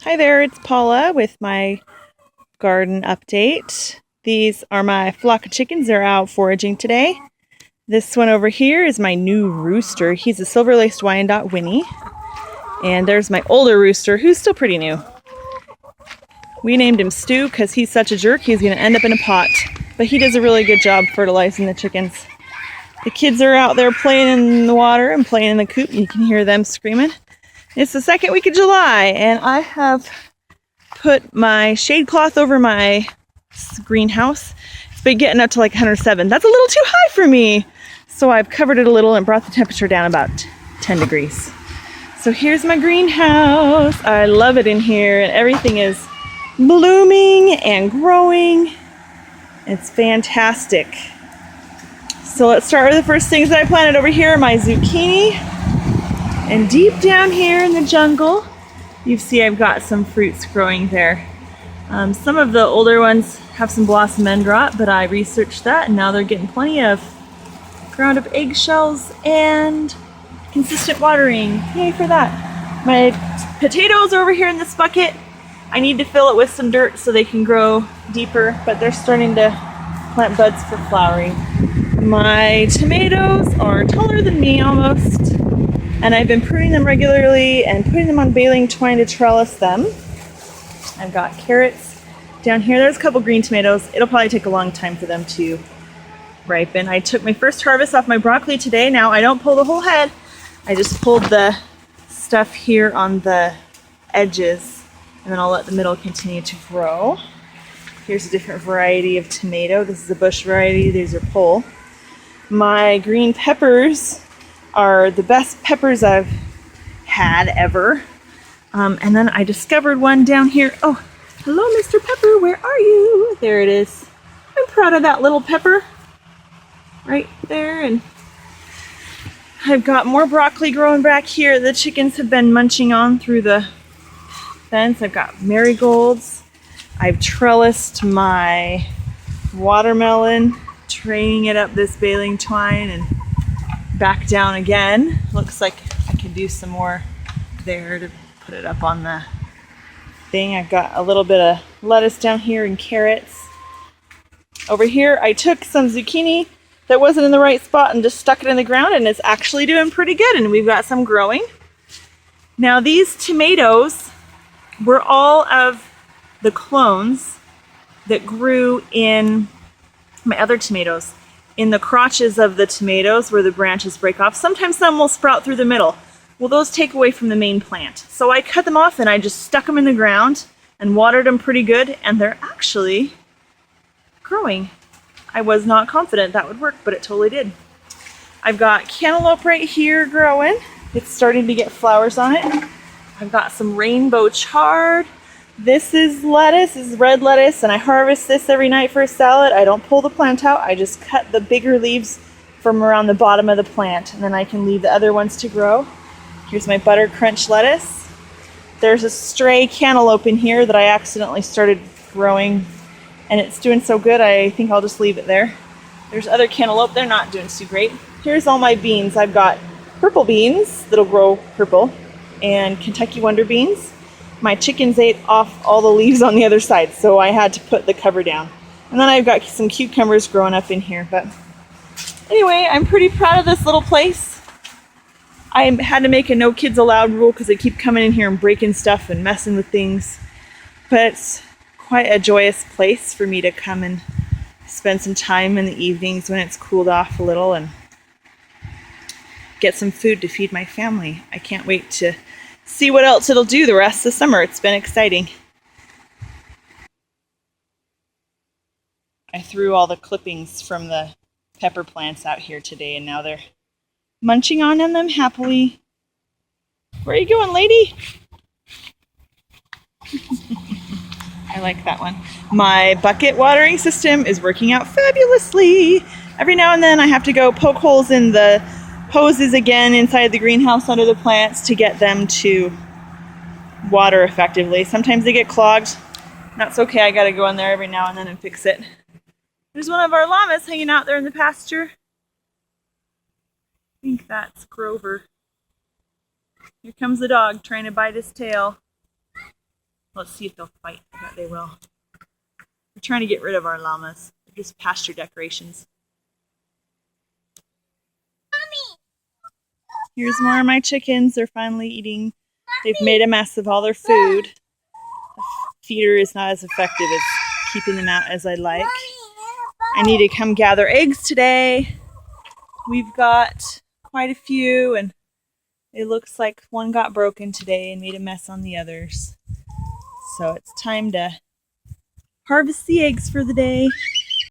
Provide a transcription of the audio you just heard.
Hi there, it's Paula with my garden update. These are my flock of chickens. They're out foraging today. This one over here is my new rooster. He's a silver-laced Wyandotte Winnie. And there's my older rooster, who's still pretty new. We named him Stu because he's such a jerk, he's going to end up in a pot. But he does a really good job fertilizing the chickens. The kids are out there playing in the water and playing in the coop. You can hear them screaming. It's the second week of July, and I have put my shade cloth over my greenhouse. It's been getting up to like 107. That's a little too high for me. So I've covered it a little and brought the temperature down about 10 degrees. So here's my greenhouse. I love it in here, and everything is blooming and growing. It's fantastic. So let's start with the first things that I planted over here. My zucchini. And deep down here in the jungle, you see I've got some fruits growing there. Some of the older ones have some blossom end rot, but I researched that and now they're getting plenty of ground up eggshells and consistent watering. Yay for that. My potatoes are over here in this bucket. I need to fill it with some dirt so they can grow deeper, but they're starting to plant buds for flowering. My tomatoes are taller than me almost. And I've been pruning them regularly and putting them on baling twine to trellis them. I've got carrots down here. There's a couple green tomatoes. It'll probably take a long time for them to ripen. I took my first harvest off my broccoli today. Now I don't pull the whole head. I just pulled the stuff here on the edges, and then I'll let the middle continue to grow. Here's a different variety of tomato. This is a bush variety. These are pole. My green peppers are the best peppers I've had ever. And then I discovered one down here. Oh, hello, Mr. Pepper, where are you? There it is. I'm proud of that little pepper right there. And I've got more broccoli growing back here. The chickens have been munching on through the fence. I've got marigolds. I've trellised my watermelon, training it up this baling twine and back down again. Looks like I could do some more there to put it up on the thing. I've got a little bit of lettuce down here and carrots. Over here I took some zucchini that wasn't in the right spot and just stuck it in the ground, and it's actually doing pretty good, and we've got some growing. Now these tomatoes were all of the clones that grew in my other tomatoes. In the crotches of the tomatoes where the branches break off. Sometimes some will sprout through the middle. Well, those take away from the main plant. So I cut them off and I just stuck them in the ground and watered them pretty good, and they're actually growing. I was not confident that would work, but it totally did. I've got cantaloupe right here growing. It's starting to get flowers on it. I've got some rainbow chard. This is lettuce, this is red lettuce, and I harvest this every night for a salad. I don't pull the plant out, I just cut the bigger leaves from around the bottom of the plant, and then I can leave the other ones to grow. Here's my butter crunch lettuce. There's a stray cantaloupe in here that I accidentally started growing, and it's doing so good I think I'll just leave it there. There's other cantaloupe, they're not doing too great. Here's all my beans. I've got purple beans that'll grow purple, and Kentucky Wonder beans. My chickens ate off all the leaves on the other side, so I had to put the cover down. And then I've got some cucumbers growing up in here. But anyway, I'm pretty proud of this little place. I had to make a no kids allowed rule because they keep coming in here and breaking stuff and messing with things. But it's quite a joyous place for me to come and spend some time in the evenings when it's cooled off a little and get some food to feed my family. I can't wait to see what else it'll do the rest of the summer. It's been exciting. I threw all the clippings from the pepper plants out here today, and now they're munching on them happily. Where are you going, lady? I like that one. My bucket watering system is working out fabulously. Every now and then I have to go poke holes in the hoses again inside the greenhouse under the plants to get them to water effectively. Sometimes they get clogged. That's okay, I gotta go in there every now and then and fix it. There's one of our llamas hanging out there in the pasture. I think that's Grover. Here comes the dog trying to bite his tail. Let's see if they'll fight. I bet they will. We're trying to get rid of our llamas. They're just pasture decorations. Here's more of my chickens. They're finally eating. They've made a mess of all their food. The feeder is not as effective as keeping them out as I'd like. I need to come gather eggs today. We've got quite a few, and it looks like one got broken today and made a mess on the others. So it's time to harvest the eggs for the day.